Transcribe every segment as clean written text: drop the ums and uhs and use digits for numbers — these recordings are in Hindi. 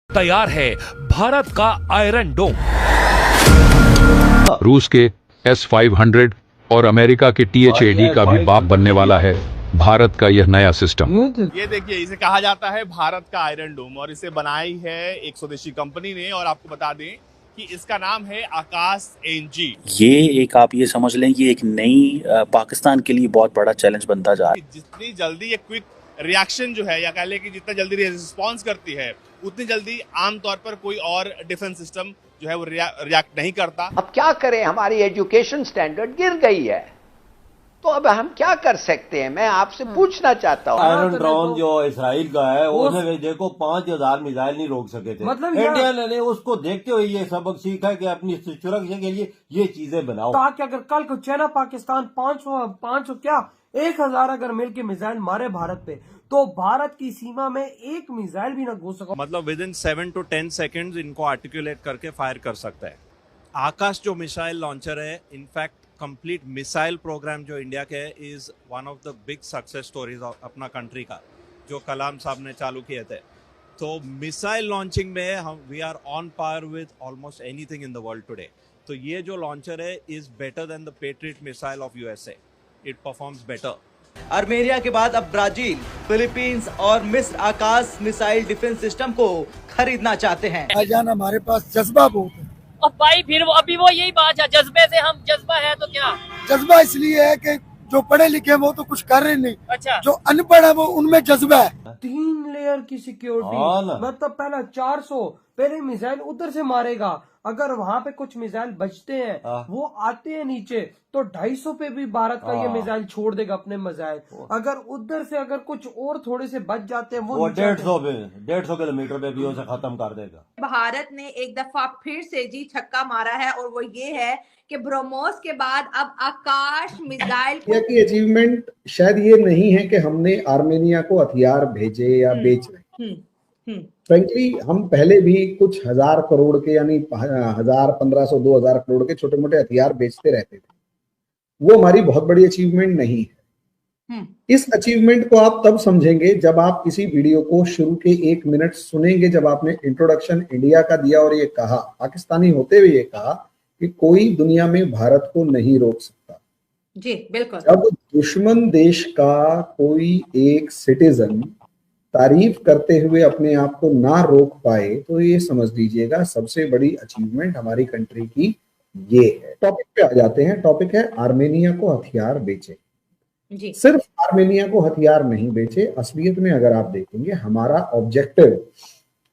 तैयार है भारत का आयरन डोम। रूस के S-500 और अमेरिका के THAAD का भी बाप बनने वाला है भारत का यह नया सिस्टम। ये देखिए, इसे कहा जाता है भारत का आयरन डोम और इसे बनाई है एक स्वदेशी कंपनी ने। और आपको बता दें कि इसका नाम है आकाश एनजी। ये एक आप ये समझ लें कि एक नई पाकिस्तान के लिए बहुत बड़ा चैलेंज बनता जा रहा है। जितनी जल्दी ये क्विक रिएक्शन जो है, या कह लें कि जितना जल्दी रिस्पॉन्स करती है, उतनी जल्दी आमतौर पर कोई और डिफेंस सिस्टम जो है वो रिएक्ट नहीं करता। अब क्या करें, हमारी एजुकेशन स्टैंडर्ड गिर गई है, तो अब हम क्या कर सकते हैं? मैं आपसे पूछना चाहता हूँ। आयरन ड्रोन जो इसराइल का है, उसने देखो 5,000 मिसाइल नहीं रोक सके थे। मतलब इंडिया ने उसको देखते हुए ये सबक सीखा कि अपनी सुरक्षा के लिए ये चीजें बनाओ, ताकि अगर कल को चाइना पाकिस्तान 500 क्या 1,000 अगर मिलकर मिसाइल मारे भारत पे, तो भारत की सीमा में एक मिसाइल भी ना घुस सका। मतलब विद इन 7 to 10 सेकेंड्स इनको आर्टिकुलेट करके फायर कर सकता है। आकाश जो मिसाइल लॉन्चर है, इनफैक्ट कंप्लीट मिसाइल प्रोग्राम जो इंडिया के है, is one of the big success stories अपना कंट्री का, जो कलाम साहब ने चालू किए थे। तो मिसाइल लॉन्चिंग में हम we are on par with almost anything in the world today. तो ये जो लॉन्चर है is better than the Patriot missile of USA। It performs better. Armenia के बाद अब ब्राजील, फिलीपींस और मिस्र आकाश मिसाइल डिफेंस सिस्टम को खरीदना चाहते हैं। भाईजान, हमारे पास जज्बा बहुत है। और भाई फिर अभी वो यही बात है, जज्बे से हम जज्बा है तो क्या? जज्बा इसलिए है कि जो पढ़े लिखे वो तो कुछ कर रहे नहीं। अच्छा, जो अनपढ़ है वो उनमें जज्बा है। 3 लेयर की सिक्योरिटी, मतलब पहला 400 पहले मिसाइल उधर से मारेगा, अगर वहाँ पे कुछ मिसाइल बचते हैं वो आते हैं नीचे, तो 250 पे भी भारत का ये मिसाइल छोड़ देगा अपने मिसाइल। अगर उधर से अगर कुछ और थोड़े से बच जाते हैं वो 150 किलोमीटर पे भी उसे खत्म कर देगा। भारत ने एक दफा फिर से जी छक्का मारा है, और वो ये है कि ब्रह्मोस के बाद अब आकाश मिसाइल की अचीवमेंट शायद ये नहीं है कि हमने आर्मेनिया को हथियार भेजे या बेच रहे। फ्रेंकली हम पहले भी कुछ 1,000 करोड़ के, यानी 1,000, 1,500, 2,000 करोड़ के छोटे मोटे हथियार बेचते रहते थे। वो हमारी बहुत बड़ी अचीवमेंट नहीं है। इस अचीवमेंट को आप तब समझेंगे जब आप किसी वीडियो को शुरू के 1 मिनट सुनेंगे, जब आपने इंट्रोडक्शन इंडिया का दिया और ये कहा, पाकिस्तानी होते हुए ये कहा कि कोई दुनिया में भारत को नहीं रोक सकता। जी बिल्कुल। जब दुश्मन देश का कोई एक सिटीजन तारीफ करते हुए अपने आप को ना रोक पाए, तो ये समझ लीजिएगा सबसे बड़ी अचीवमेंट हमारी कंट्री की ये है। टॉपिक पे आ जाते हैं। टॉपिक है आर्मेनिया को हथियार बेचे। जी। सिर्फ आर्मेनिया को हथियार नहीं बेचे, असलियत में अगर आप देखेंगे हमारा ऑब्जेक्टिव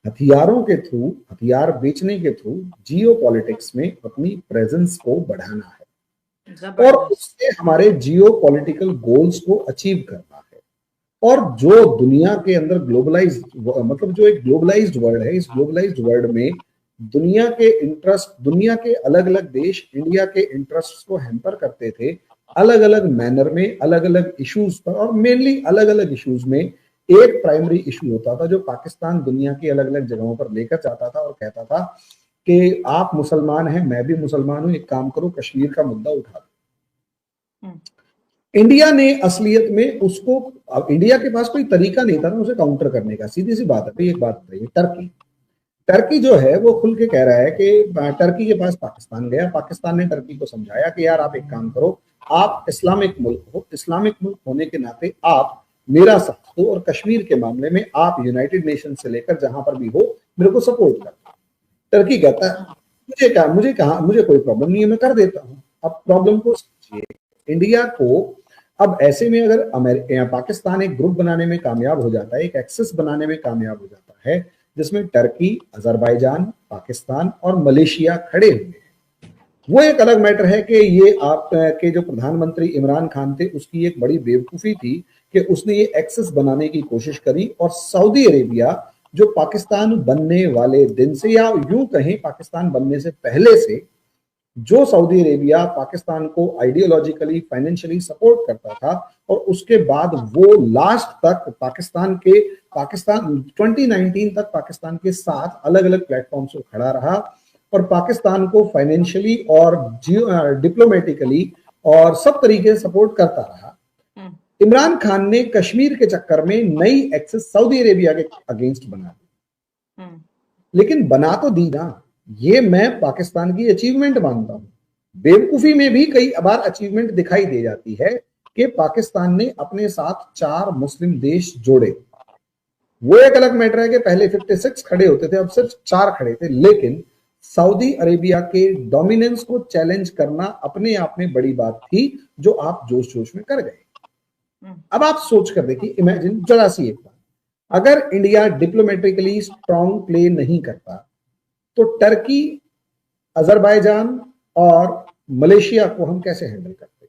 हथियारों के थ्रू, हथियार बेचने के थ्रू जियोपॉलिटिक्स में अपनी प्रेजेंस को बढ़ाना है और उससे हमारे जियोपॉलिटिकल गोल्स को अचीव करना है। और जो दुनिया के अंदर ग्लोबलाइज्ड, मतलब जो एक ग्लोबलाइज्ड वर्ल्ड है, इस ग्लोबलाइज्ड वर्ल्ड में दुनिया के इंटरेस्ट, दुनिया के अलग अलग देश इंडिया के इंटरेस्ट को हैम्पर करते थे अलग अलग मैनर में, अलग अलग इश्यूज पर, और मेनली अलग अलग इश्यूज में एक प्राइमरी इशू होता था जो पाकिस्तान दुनिया की अलग अलग जगहों पर लेकर जाता था और कहता था कि आप मुसलमान हैं, मैं भी मुसलमान हूं, एक काम करो कश्मीर का मुद्दा उठा दो। इंडिया ने असलियत में उसको, अब इंडिया के पास कोई तरीका नहीं था ना उसे काउंटर करने का। सीधी सी बात है। एक बात बताइए, टर्की जो है वो खुल के कह रहा है कि टर्की के पास पाकिस्तान गया, पाकिस्तान ने टर्की को समझाया कि यार आप एक काम करो, आप इस्लामिक मुल्क हो, इस्लामिक मुल्क होने के नाते आप मेरा साथ दो और कश्मीर के मामले में आप यूनाइटेड नेशन से लेकर जहां पर भी हो मेरे को सपोर्ट कर। टर्की कहता है मुझे कोई प्रॉब्लम नहीं है, मैं कर देता हूं। अब प्रॉब्लम को समझिए, इंडिया को अब ऐसे में अगर पाकिस्तान एक ग्रुप बनाने में कामयाब हो जाता है, एक एक्सेस बनाने में कामयाब हो जाता है जिसमें टर्की, अजरबैजान, पाकिस्तान और मलेशिया खड़े हुए हैं। वो एक अलग मैटर है कि ये आप के जो प्रधानमंत्री इमरान खान थे उसकी एक बड़ी बेवकूफी थी कि उसने ये एक्सेस बनाने की कोशिश करी, और सऊदी अरेबिया जो पाकिस्तान बनने वाले दिन से, या यूं कहें पाकिस्तान बनने से पहले से, जो सऊदी अरेबिया पाकिस्तान को आइडियोलॉजिकली, फाइनेंशियली सपोर्ट करता था, और उसके बाद वो लास्ट तक पाकिस्तान 2019 तक पाकिस्तान के साथ अलग अलग प्लेटफॉर्म्स पर खड़ा रहा और पाकिस्तान को फाइनेंशियली और डिप्लोमेटिकली और सब तरीके से सपोर्ट करता रहा। इमरान खान ने कश्मीर के चक्कर में नई एक्सेस सऊदी अरेबिया के अगेंस्ट बना दी। लेकिन बना तो दी ना। ये मैं पाकिस्तान की अचीवमेंट मानता हूं। बेवकूफी में भी कई बार अचीवमेंट दिखाई दे जाती है कि पाकिस्तान ने अपने साथ 4 मुस्लिम देश जोड़े। वो एक अलग मैटर है कि पहले 56 खड़े होते थे, अब सिर्फ 4 खड़े थे, लेकिन सऊदी अरेबिया के डोमिनेंस को चैलेंज करना अपने आप में बड़ी बात थी, जो आप जोश जोश में कर गए। अब आप सोच कर देखिए, इमेजिन जरा सी एक बात, अगर इंडिया डिप्लोमेटिकली स्ट्रॉन्ग प्ले नहीं करता तो टर्की, अजरबैजान और मलेशिया को हम कैसे हैंडल करते?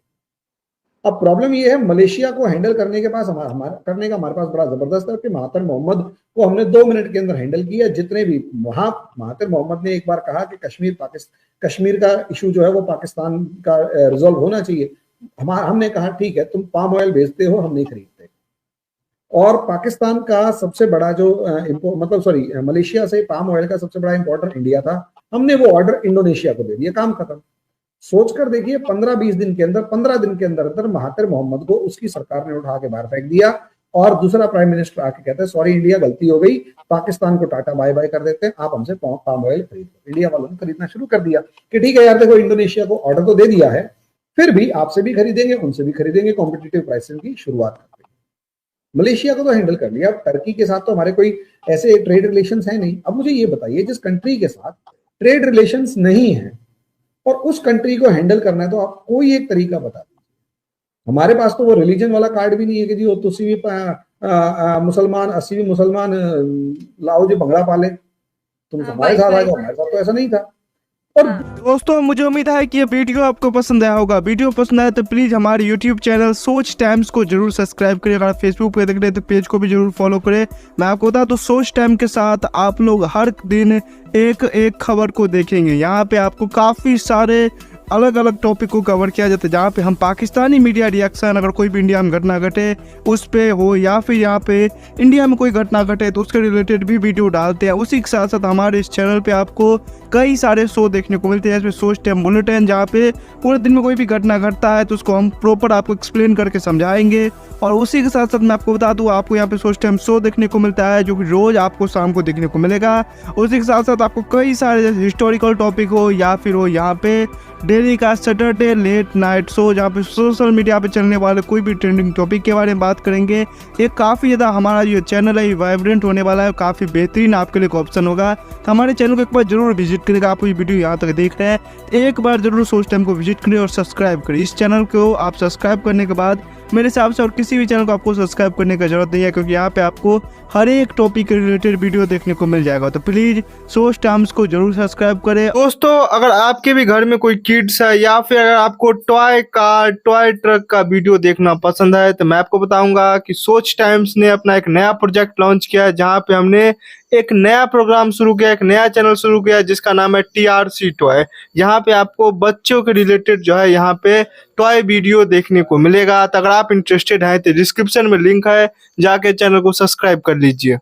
अब प्रॉब्लम ये है, मलेशिया को हैंडल करने के पास हमारे पास बड़ा जबरदस्त है कि महातिर मोहम्मद को हमने 2 मिनट के अंदर हैंडल किया। जितने भी वहां महातिर मोहम्मद ने एक बार कहा कि कश्मीर का इशू जो है वो पाकिस्तान का रिजॉल्व होना चाहिए। हमने कहा ठीक है, तुम पाम ऑयल भेजते हो, हम नहीं खरीदते। और पाकिस्तान का सबसे बड़ा जो मलेशिया से पाम ऑयल का सबसे बड़ा इंपोर्टर इंडिया था, हमने वो ऑर्डर इंडोनेशिया को दे दिया, काम खत्म। सोचकर देखिए 15-20 दिन के अंदर, 15 दिन के अंदर महातिर मोहम्मद को उसकी सरकार ने उठा के बाहर फेंक दिया और दूसरा प्राइम मिनिस्टर आके कहते हैं सॉरी इंडिया, गलती हो गई, पाकिस्तान को टाटा बाय बाय कर देते हैं, आप हमसे पाम ऑयल खरीद लो। इंडिया वालों ने खरीदना शुरू कर दिया कि ठीक है यार, देखो इंडोनेशिया को ऑर्डर तो दे दिया है, फिर भी आपसे भी खरीदेंगे, उनसे भी खरीदेंगे, कॉम्पिटिटिव प्राइसिंग की शुरुआत कर देंगे। मलेशिया को तो हैंडल कर लिया, अब टर्की के साथ तो हमारे कोई ऐसे ट्रेड रिलेशन है नहीं। अब मुझे ये बताइए, जिस कंट्री के साथ ट्रेड रिलेशन नहीं है और उस कंट्री को हैंडल करना है, तो आप कोई एक तरीका बता दीजिए। हमारे पास तो वो रिलीजन वाला कार्ड भी नहीं है कि जी वो तुसी भी मुसलमान, अस्सी भी मुसलमान, लाओ जी भंगड़ा पाले, तुम हमारे साथ आ जाओ। हमारे साथ तो ऐसा नहीं था। और दोस्तों, मुझे उम्मीद है कि ये वीडियो आपको पसंद आया होगा। वीडियो पसंद आया तो प्लीज़ हमारे यूट्यूब चैनल सोच टाइम्स को जरूर सब्सक्राइब करें। अगर फेसबुक पे देख रहे हैं तो पेज को भी जरूर फॉलो करें। मैं आपको बता दूं, सोच टाइम के साथ आप लोग हर दिन एक खबर को देखेंगे। यहाँ पे आपको काफ़ी सारे अलग अलग टॉपिक को कवर किया जाता है, जहाँ पे हम पाकिस्तानी मीडिया रिएक्शन, अगर कोई भी इंडिया में घटना घटे उस पे हो, या फिर यहाँ पे इंडिया में कोई घटना घटे तो उसके रिलेटेड भी वीडियो डालते हैं। उसी के साथ साथ हमारे इस चैनल पे आपको कई सारे शो देखने को मिलते हैं, जैसे सोच टाइम बुलेटिन, जहाँ पे पूरे दिन में कोई भी घटना घटता है तो उसको हम प्रॉपर आपको एक्सप्लेन करके समझाएंगे। और उसी के साथ साथ मैं आपको बता दूँ, आपको यहाँ पे सोच टाइम शो देखने को मिलता है, जो कि रोज़ आपको शाम को देखने को मिलेगा। उसी के साथ साथ आपको कई सारे जैसे हिस्टोरिकल टॉपिक हो या फिर हो यहाँ पे डेली का सैटरडे लेट नाइट शो, जहाँ पे सोशल मीडिया पे चलने वाले कोई भी ट्रेंडिंग टॉपिक के बारे में बात करेंगे। ये काफ़ी ज़्यादा हमारा जो चैनल है वाइब्रेंट होने वाला है, काफ़ी बेहतरीन आपके लिए ऑप्शन होगा। तो हमारे चैनल को एक बार जरूर विजिट करेगा। आप ये वीडियो यहाँ तक देख रहे हैं, एक बार जरूर सोच टाइम को विजिट करें और सब्सक्राइब करें। इस चैनल को आप सब्सक्राइब करने के बाद मेरे हिसाब से और किसी भी चैनल को आपको सब्सक्राइब करने की जरूरत नहीं है, क्योंकि यहाँ पे आपको हर एक टॉपिक के रिलेटेड वीडियो देखने को मिल जाएगा। तो प्लीज सोच टाइम्स को जरूर सब्सक्राइब करें। दोस्तों, अगर आपके भी घर में कोई किड्स है या फिर अगर आपको टॉय कार, टॉय ट्रक का वीडियो देखना पसंद है, तो मैं आपको बताऊंगा कि सोच टाइम्स ने अपना एक नया प्रोजेक्ट लॉन्च किया है, जहाँ पे हमने एक नया प्रोग्राम शुरू किया, एक नया चैनल शुरू किया, जिसका नाम है TRC टॉय। यहाँ पे आपको बच्चों के रिलेटेड जो है यहाँ पे टॉय वीडियो देखने को मिलेगा। तो अगर आप इंटरेस्टेड हैं तो डिस्क्रिप्शन में लिंक है, जाके चैनल को सब्सक्राइब कर लीजिए।